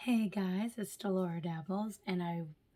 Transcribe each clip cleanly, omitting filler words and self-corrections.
Hey guys, it's Delora Dabbles, and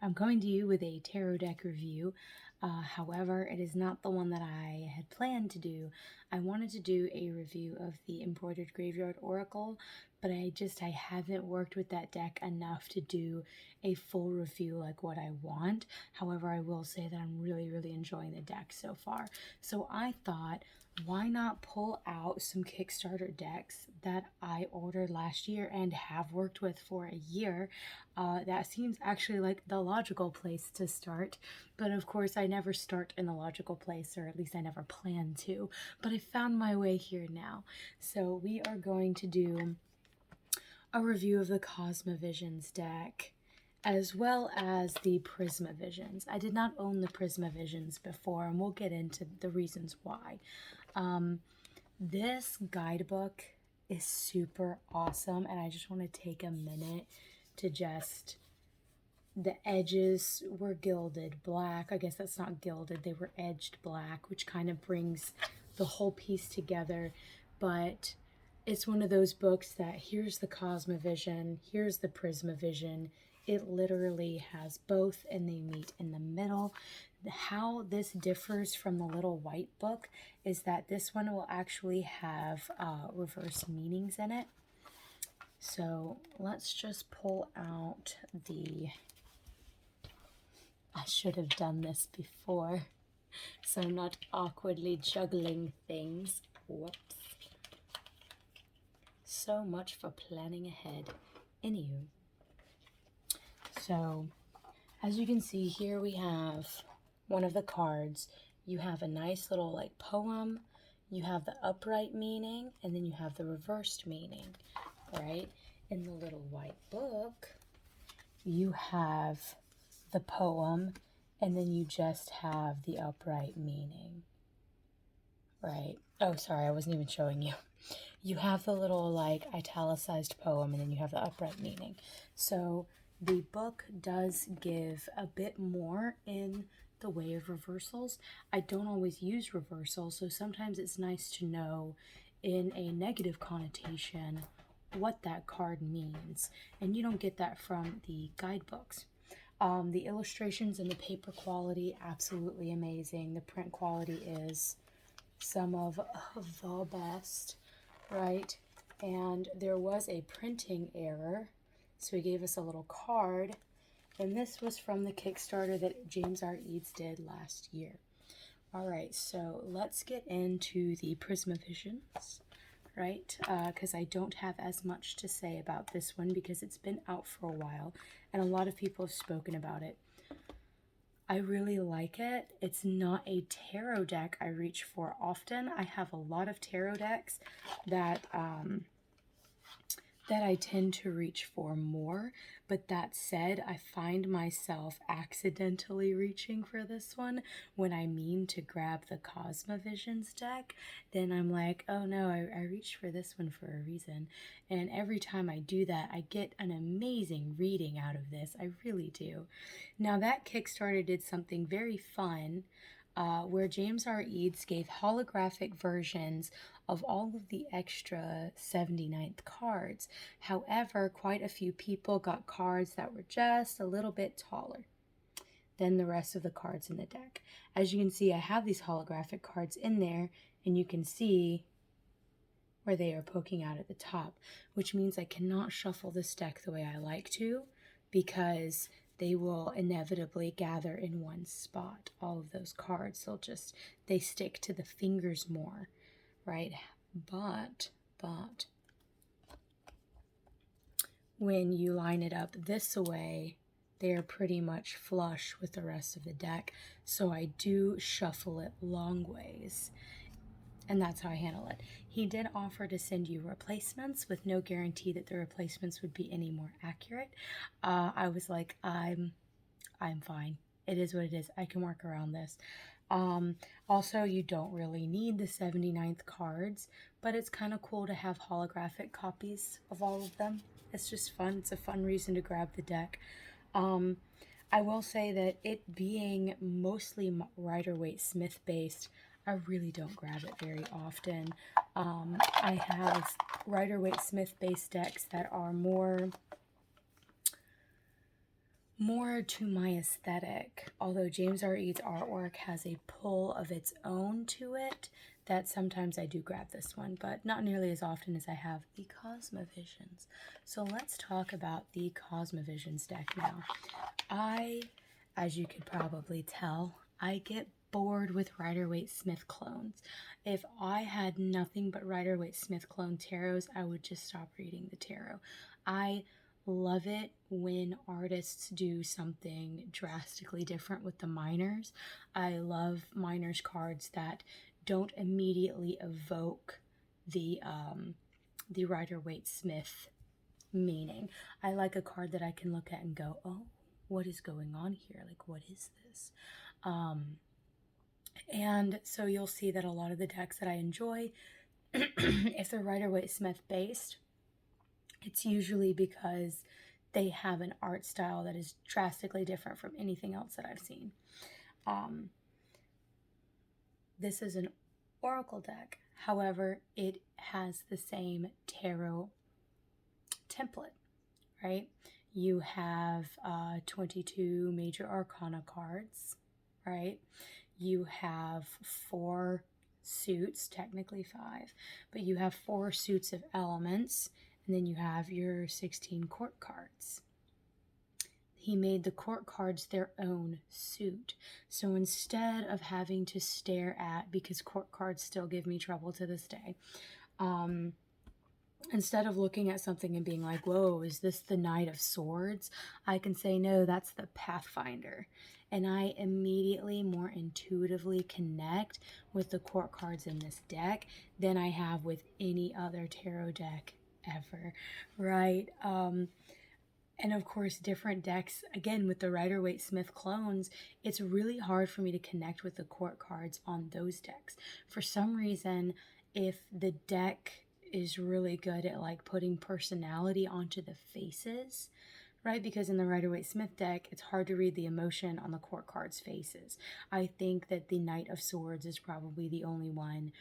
I'm coming to you with a tarot deck review. However, it is not the one that I had planned to do. I wanted to do a review of the Embroidered Graveyard Oracle, but I haven't worked with that deck enough to do a full review like what I want. However, I will say that I'm really enjoying the deck so far. So I thought, why not pull out some Kickstarter decks that I ordered last year and have worked with for a year? That seems actually like the logical place to start, but of course I never start in the logical place, or at least I never plan to, but I found my way here now. So we are going to do a review of the Cosma Visions deck, as well as the Prisma Visions. I did not own the Prisma Visions before, and we'll get into the reasons why. This guidebook is super awesome, and I just want to take a minute to the edges were gilded black. I guess that's not gilded, they were edged black, which kind of brings the whole piece together. But it's one of those books that here's the Cosma Vision, here's the Prisma Vision. It literally has both, and they meet in the middle. How this differs from the little white book is that this one will actually have reverse meanings in it. So let's just pull out I should have done this before, so I'm not awkwardly juggling things. Whoops. So much for planning ahead. Anywho. So, as you can see here, we have one of the cards. You have a nice little like poem, you have the upright meaning, and then you have the reversed meaning, right? In the little white book, you have the poem, and then you just have the upright meaning, right? Oh, sorry, I wasn't even showing you. You have the little like italicized poem, and then you have the upright meaning. So the book does give a bit more in the way of reversals. I don't always use reversals, so sometimes it's nice to know in a negative connotation what that card means, and you don't get that from the guidebooks. The illustrations and the paper quality, absolutely amazing. The print quality is some of the best, right? And there was a printing error, so he gave us a little card, and this was from the Kickstarter that James R. Eads did last year. All right, so let's get into the Prisma Visions, right? Because I don't have as much to say about this one because it's been out for a while, and a lot of people have spoken about it. I really like it. It's not a tarot deck I reach for often. I have a lot of tarot decks that I tend to reach for more, but that said, I find myself accidentally reaching for this one when I mean to grab the Cosma Visions deck. Then I'm like, oh no, I reached for this one for a reason. And every time I do that, I get an amazing reading out of this. I really do. Now that Kickstarter did something very fun, where James R. Eads gave holographic versions of all of the extra 79th cards. However, quite a few people got cards that were just a little bit taller than the rest of the cards in the deck. As you can see, I have these holographic cards in there, and you can see where they are poking out at the top, which means I cannot shuffle this deck the way I like to, because they will inevitably gather in one spot. All of those cards, they stick to the fingers more, right? But when you line it up this way, they are pretty much flush with the rest of the deck. So I do shuffle it long ways, and that's how I handle it. He did offer to send you replacements with no guarantee that the replacements would be any more accurate. I was like, I'm fine. It is what it is. I can work around this. Also, you don't really need the 79th cards, but it's kind of cool to have holographic copies of all of them. It's just fun. It's a fun reason to grab the deck. I will say that it being mostly Rider-Waite Smith based, I really don't grab it very often. I have Rider-Waite Smith based decks that are more more to my aesthetic. Although James R. Eads' artwork has a pull of its own to it, that sometimes I do grab this one, but not nearly as often as I have the Cosma Visions. So let's talk about the Cosma Visions deck now. As you could probably tell, I get bored with Rider-Waite-Smith clones. If I had nothing but Rider-Waite-Smith clone tarots, I would just stop reading the tarot. I love it when artists do something drastically different with the minors. I love minors cards that don't immediately evoke the Rider-Waite-Smith meaning. I like a card that I can look at and go, oh, what is going on here? Like, what is this? And so you'll see that a lot of the decks that I enjoy, if they're Rider-Waite-Smith based, it's usually because they have an art style that is drastically different from anything else that I've seen. This is an oracle deck. However, it has the same tarot template, right? You have 22 major arcana cards, right? You have 4 suits, technically 5, but you have 4 suits of elements, and then you have your 16 court cards. He made the court cards their own suit. So instead of having to stare at, because court cards still give me trouble to this day, instead of looking at something and being like, whoa, is this the Knight of Swords? I can say, no, that's the Pathfinder. And I immediately, more intuitively connect with the court cards in this deck than I have with any other tarot deck ever, right? And of course, different decks, again, with the Rider-Waite-Smith clones, it's really hard for me to connect with the court cards on those decks. For some reason, if the deck is really good at like putting personality onto the faces, right? Because in the Rider-Waite-Smith deck, it's hard to read the emotion on the court cards' faces. I think that the Knight of Swords is probably the only one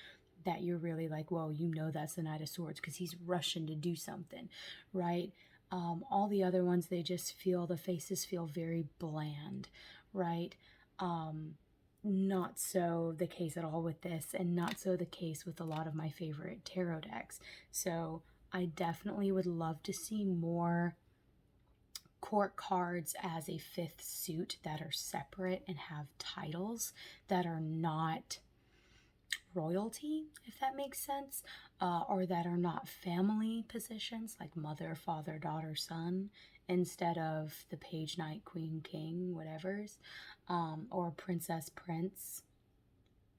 that you're really like, whoa, you know that's the Knight of Swords because he's rushing to do something, right? All the other ones, they just feel, the faces feel very bland, right? Not so the case at all with this, and not so the case with a lot of my favorite tarot decks. So I definitely would love to see more court cards as a 5th suit that are separate and have titles that are not royalty, if that makes sense, or that are not family positions like mother, father, daughter, son, instead of the page, knight, queen, king, whatever's, or princess, prince,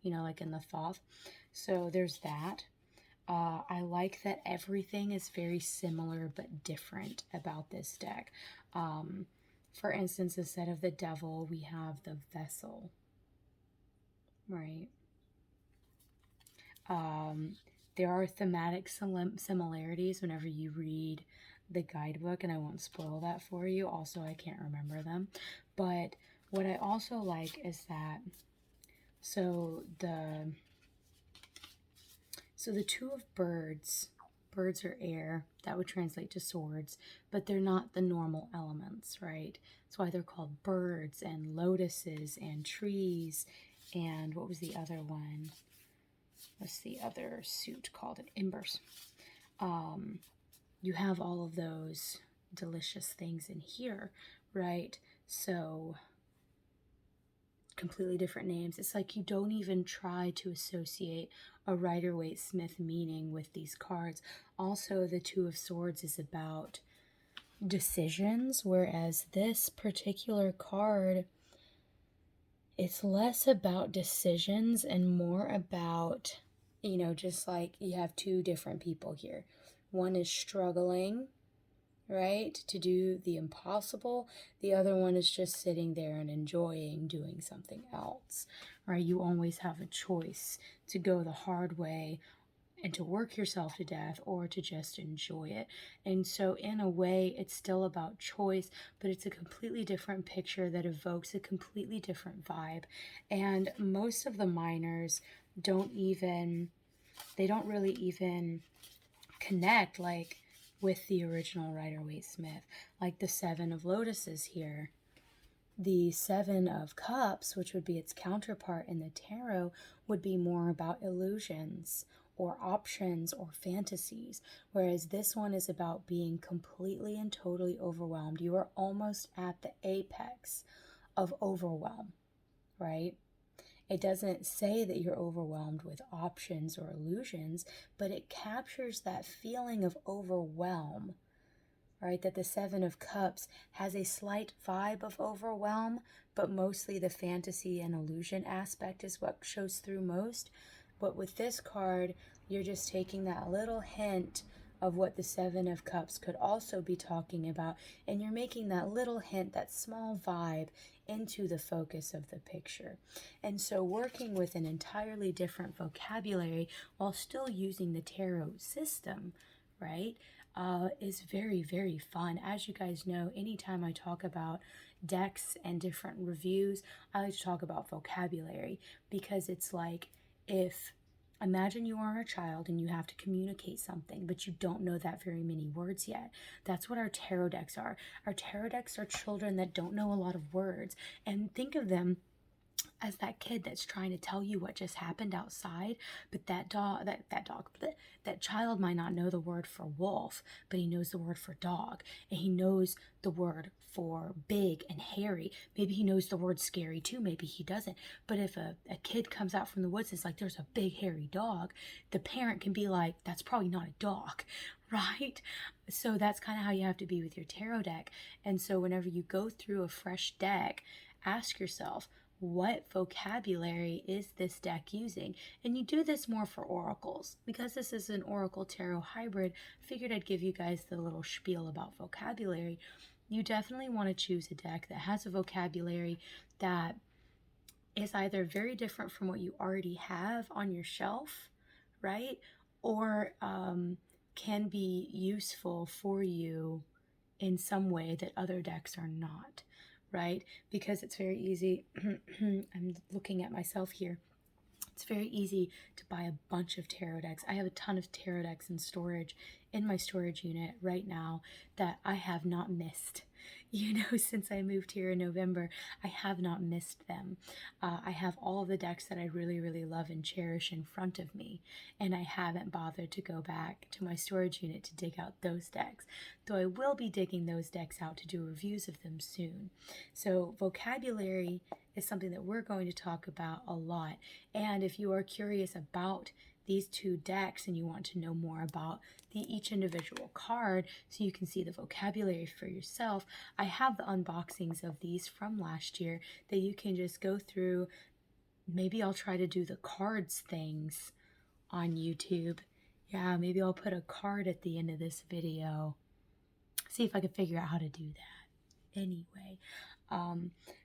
you know, like in the Thoth. So there's that. I like that everything is very similar but different about this deck. For instance, instead of the devil, we have the vessel, right? There are thematic similarities whenever you read the guidebook, and I won't spoil that for you. Also, I can't remember them. But what I also like is that, so the 2 of birds are air, that would translate to swords, but they're not the normal elements, right? That's why they're called birds and lotuses and trees, and what was the other one? What's the other suit called? It embers. You have all of those delicious things in here, right? So completely different names. It's like you don't even try to associate a Rider-Waite-Smith meaning with these cards. Also, the 2 of Swords is about decisions, whereas this particular card, it's less about decisions and more about, you know, just like you have 2 different people here. One is struggling, right, to do the impossible. The other one is just sitting there and enjoying doing something else, right? You always have a choice to go the hard way and to work yourself to death, or to just enjoy it. And so in a way, it's still about choice, but it's a completely different picture that evokes a completely different vibe. And most of the minors don't really even connect like with the original Rider-Waite-Smith. Like the 7 of Lotuses here, The Seven of Cups, which would be its counterpart in the tarot, would be more about illusions or options or fantasies, whereas this one is about being completely and totally overwhelmed. You are almost at the apex of overwhelm, right? It doesn't say that you're overwhelmed with options or illusions, but it captures that feeling of overwhelm, right? That the Seven of Cups has a slight vibe of overwhelm, but mostly the fantasy and illusion aspect is what shows through most. But with this card, you're just taking that little hint of what the Seven of Cups could also be talking about, and you're making that little hint, that small vibe, into the focus of the picture. And so working with an entirely different vocabulary while still using the tarot system, right, is very, very fun. As you guys know, anytime I talk about decks and different reviews, I like to talk about vocabulary, because it's like, if imagine you are a child and you have to communicate something, but you don't know that very many words yet. That's what our tarot decks are. Our tarot decks are children that don't know a lot of words. And think of them as that kid that's trying to tell you what just happened outside, but that child might not know the word for wolf, but he knows the word for dog, and he knows the word for big and hairy. Maybe he knows the word scary too, maybe he doesn't. But if a kid comes out from the woods and it's like, there's a big hairy dog, the parent can be like, that's probably not a dog, right? So that's kind of how you have to be with your tarot deck. And so whenever you go through a fresh deck, ask yourself, what vocabulary is this deck using? And you do this more for oracles. Because this is an oracle tarot hybrid, I figured I'd give you guys the little spiel about vocabulary. You definitely want to choose a deck that has a vocabulary that is either very different from what you already have on your shelf, right? Or can be useful for you in some way that other decks are not, right? Because it's very easy. I'm looking at myself here. It's very easy to buy a bunch of tarot decks. I have a ton of tarot decks in storage in my storage unit right now that I have not missed. You know, since I moved here in November, I have not missed them. I have all of the decks that I really, really love and cherish in front of me, and I haven't bothered to go back to my storage unit to dig out those decks, though I will be digging those decks out to do reviews of them soon. So vocabulary is something that we're going to talk about a lot. And if you are curious about these two decks and you want to know more about each individual card so you can see the vocabulary for yourself, I have the unboxings of these from last year that you can just go through. Maybe I'll try to do the cards things on YouTube. Yeah, maybe I'll put a card at the end of this video. See if I can figure out how to do that. Anyway,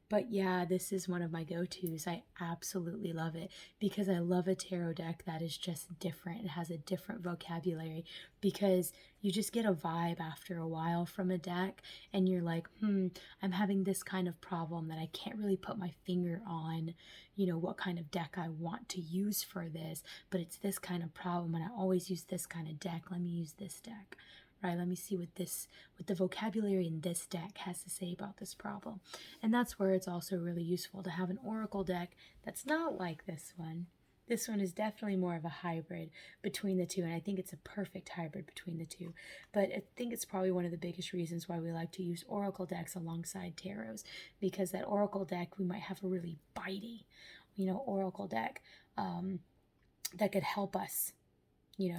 but yeah, this is one of my go-tos. I absolutely love it because I love a tarot deck that is just different. It has a different vocabulary because you just get a vibe after a while from a deck and you're like, I'm having this kind of problem that I can't really put my finger on, you know, what kind of deck I want to use for this, but it's this kind of problem and I always use this kind of deck. Let me use this deck. Right, let me see what the vocabulary in this deck has to say about this problem. And that's where it's also really useful to have an oracle deck that's not like this one. This one is definitely more of a hybrid between the two, and I think it's a perfect hybrid between the two. But I think it's probably one of the biggest reasons why we like to use oracle decks alongside tarots, because that oracle deck, we might have a really bitey, oracle deck that could help us,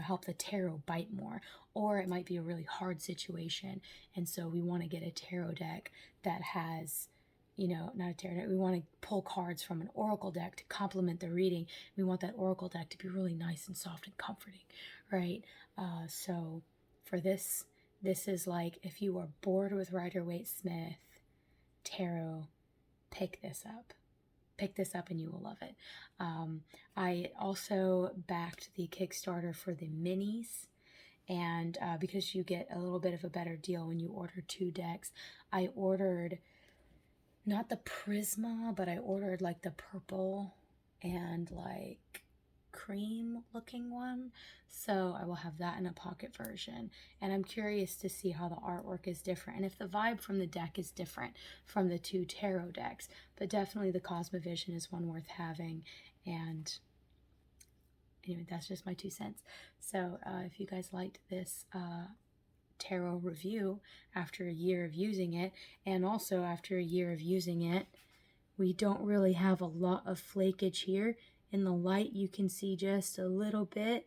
help the tarot bite more, or it might be a really hard situation. And so we want to get a tarot deck that has, not a tarot deck. We want to pull cards from an oracle deck to complement the reading. We want that oracle deck to be really nice and soft and comforting, right? So for this is like, if you are bored with Rider-Waite-Smith tarot, pick this up. Pick this up and you will love it. I also backed the Kickstarter for the minis, and because you get a little bit of a better deal when you order 2 decks, I ordered not the Prisma, but I ordered like the purple and like cream looking one. So I will have that in a pocket version. And I'm curious to see how the artwork is different and if the vibe from the deck is different from the two tarot decks. But definitely the Cosma Vision is one worth having. And anyway, that's just my 2 cents. So if you guys liked this tarot review after a year of using it, and also after a year of using it, we don't really have a lot of flakage here. In the light you can see just a little bit,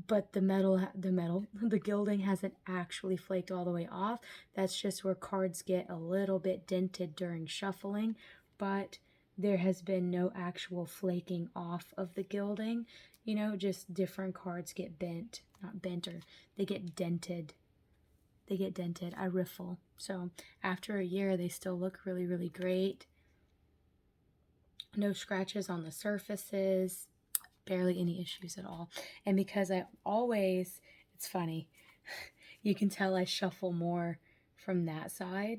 but the gilding hasn't actually flaked all the way off. That's just where cards get a little bit dented during shuffling, but there has been no actual flaking off of the gilding. You know, just different cards get bent, not bent, or they get dented. They get dented. I riffle. So after a year, they still look really, really great. No scratches on the surfaces. Barely any issues at all. And because it's funny, you can tell I shuffle more from that side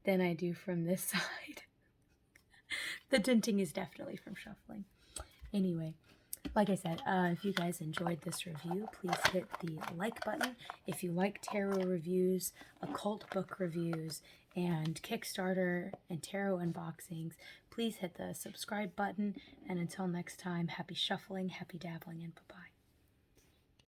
than I do from this side. The denting is definitely from shuffling. Anyway, like I said, if you guys enjoyed this review, please hit the like button. If you like tarot reviews, occult book reviews, and Kickstarter and tarot unboxings, please hit the subscribe button. And until next time, happy shuffling, happy dabbling, and bye-bye.